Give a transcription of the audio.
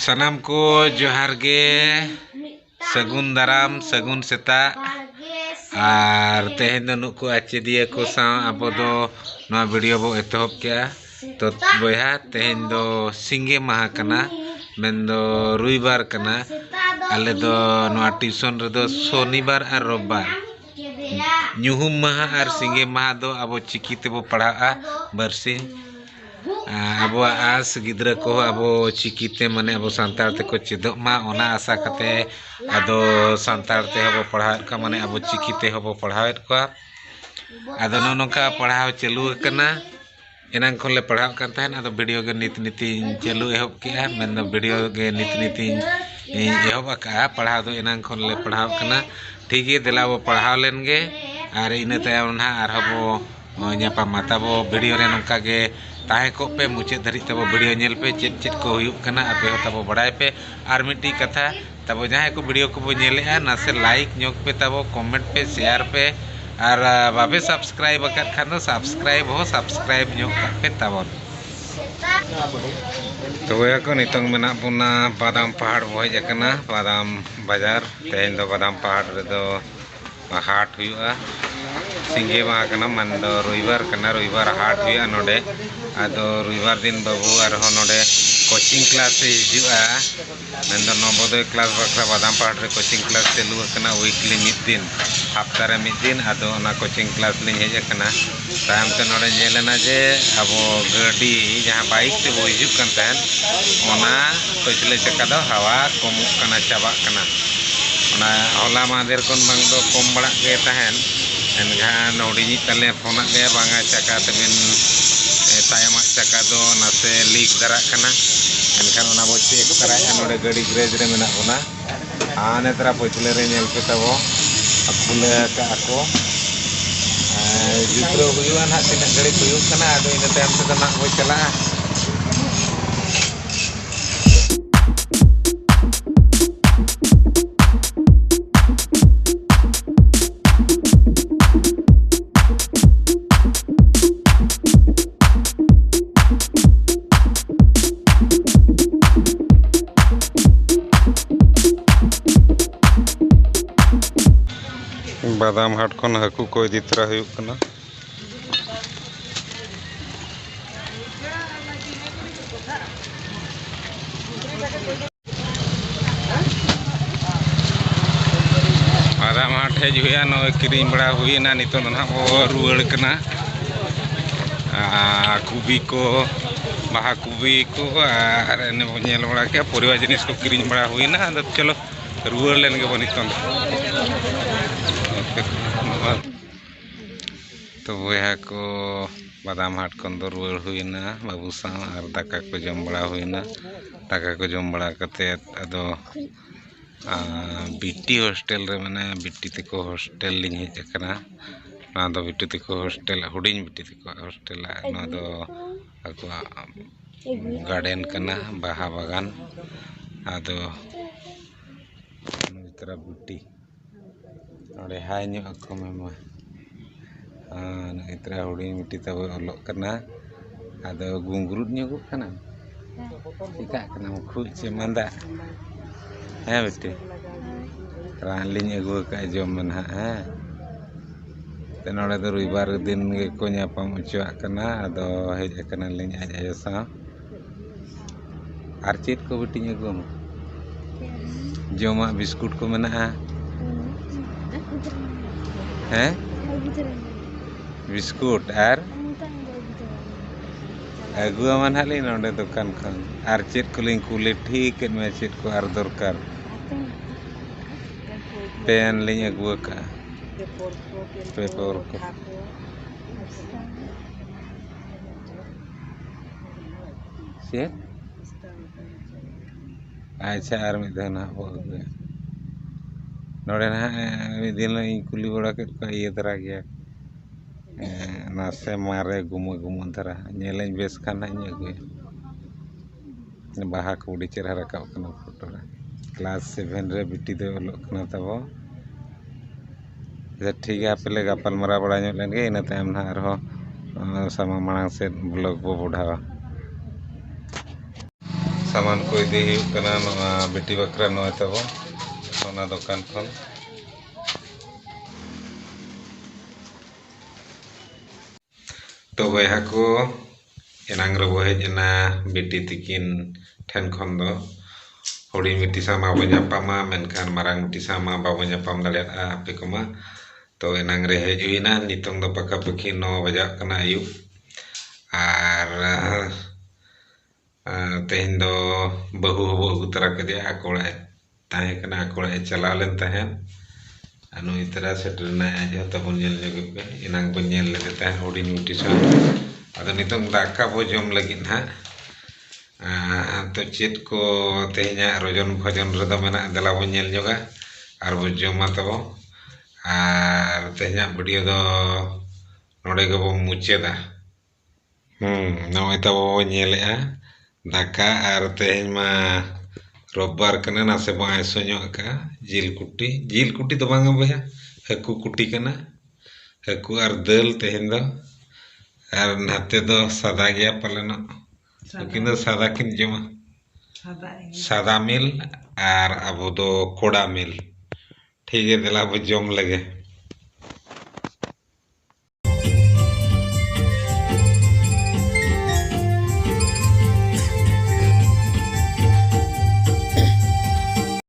सनम को जोहार गे सगुन दाराम सगुन सेता और तेहन दो नुकु आचेदिया को साव आबो दो नवा वीडियो बो एतहब किया तो बया तेहन दो सिंगे माहा कना मेंदो रविवार कना आले दो नवा ट्यूशन रे दो शनिवार और रविवार ᱧᱩᱦᱩᱢ माहा और सिंगे माहा दो आबो चिकी तेबो पढ़ाआ बरसी अब आस गिद्रा को अब चिकीते माने अब सानतार ते को चेदोग मा ओना आशा कते अदो सानतार ते हबो पढ़ाव का माने अब चिकीते हबो पढ़ावेत को अदो नोनका पढ़ाव चालू कना एनांग खोले पढ़ाव kan tahan अदो वीडियो के नीति नीति चालू एहब किया मेन वीडियो के नीति नीति एहब का पढ़ाव दो एनांग खोले पढ़ाव कना ठीक है देला वो पढ़ाव लेनगे और इना तायम ना आर हबो ᱧᱟᱯᱟᱢ ᱢᱟᱛᱟᱵᱚ वीडियो रे नोंका गे ताहे को पे मुचे धरी तब वीडियो नेल पे चेत चेत को हुयुक कना आपे हो तब बड़ाय पे आर मिट्टी कथा तब जहां को वीडियो को बो नेले ना से लाइक ᱧᱚᱜ पे तब कमेंट पे शेयर पे और बाबे सब्सक्राइब अकत खान दो सब्सक्राइब हो सब्सक्राइब ᱧᱚᱜ पे तब तो या को नितंग मेना पुना बादाम पहाड़ बो हज कना बादाम बाजार तेन दो बादाम पहाड़ रे दो हाट हुआ सिंगे माहा कना मन दो रविवार हाट हुआ नोडे आदो रविवार दिन बाबू और नोडे कोचिंग क्लास हिजुआ मन दो नवोदय क्लास बखरा बादाम पहाड़ रे कोचिंग क्लास चालू कना वीकली मिद दिन हफ्ता रे मिद दिन आदो ओना कोचिंग क्लास लिन हेज कना तायम ते नोडे नेलना जे अबो गाड़ी जहां बाइक ते बो हिजुक कन तहन ओना पछले चक्का दो हवा कमुक कना चाबा कना ओना होला मादेर कोन बांग दो कम बड़ा के तहन एनखान हुडिनी तले फोन गया बांगा चक्का तबिन तायमा चक्का दो नासे लीक दरा कना एनखान ओना बो चेक करा नोडे गाड़ी ग्रेज रे मेना ओना आने तरा पछले रे नेल पे तबो खुले का को जितरो हुयुआ ना तिना गाड़ी हुयुक कना आदो इन टाइम से ना हो चला बादाम हाट खन हाकू को इदी तरा हुयुक कना बादाम हाट हेज हुआ न किरिंग बड़ा हुईना नितो ना रुआड़ कना कुबी को बाहा कुबी को और एने नेल बड़ा के परिवार जिनिस को किरिंग बड़ा हुईना अद चलो रुआड़ लेन के बनितो तो वह को बादाम हाट खन दो रुआड़ हुईना बाबू साव और दाका को जम बड़ा हुईना दाका को जम बड़ा कते अदो बीटी हॉस्टल रे माने बीटी तको हॉस्टल लिंग हेज कना ना दो बीटी तको हॉस्टल हुडिंग बीटी तको हॉस्टल ना दो अको गार्डन कना बाहा बागान आदो तरह बीटी नोडे हाय ᱧᱚᱜ ako मेमा इतरा हुडिंग बीटी तब ओलोक कना आदो गुंगरुद ᱧᱚᱜᱚᱜ कना चिका कना खुद से मंदा है बेटे रान लिंग अगु का जम मन है ते नोडे दो रविवार दिन गे को ᱧᱟᱯᱟᱢ उचुआ कना आदो हेज कना लिंग आज आयो सा आर चेत को बेटी अगु जमा बिस्कुट को मेना हैं बिस्कुट और अगुआ मन हाली नोडे दुकान खन आर चेत को लिंग कुले ठीक में चेत को आर दरकार पेन लिंग अगुआ का पेपर को चेत अच्छा आर में धना हो गया नोडे ना दिन कुली बड़ा के ये तरह गया नासे मारे गुम धरा नेलें बेस खाना अगुए बाहा को उड़ी चेहरा रखा फोटो रे क्लास 7 रे बिटी दे ओलोक कना तब ठीक है पे गपालमारा बड़ा लेंगे इन तायम ना सामा मांग से ब्लॉग बो बढ़ावा सामान को इदी बेटी बकरा नय तब सोना दुकान खन तो बया को एनांग रो हेजना बेटी तिकिन ठेन खन दो हड़ी मिट्टी सामा बापामा मेनखान मारांग मिट्टी सामा बाबा जापाम दाड़ा पे कोमा तो एनांग रे हेजुना नितोंग दो पका पकी 9 बजा कना आयु आर तेहन दो बहु हबो उतरा कदे आकोड़ा ताहे कना आकोड़ा चला लेन ताहेन अनु इतरा सेटरना आज तबन नेल जगे पे एनांग बन नेल लेते ताहे हड़ी मिट्टी सा अदो नितोंग दाका बो जम लगिन हा तो चेत को तेहना रजन भजन रदा मेना दला बो नेल जोगा आर बो जमा तबो आर तेहना वीडियो दो नोडे गबो मुचेदा नय तबो नेलेआ दाका आर तेहन मा रोबबार कना नासे बो आयसो का जिल कुटी तो बांगा बया हकु कुटी कना हकु आर दल तेहन दो आर नाते दो सादा गया पालन किन सादा किन जमा सादा मिल आर अब दो कोड़ा मिल ठीक है दिला बो जम लगे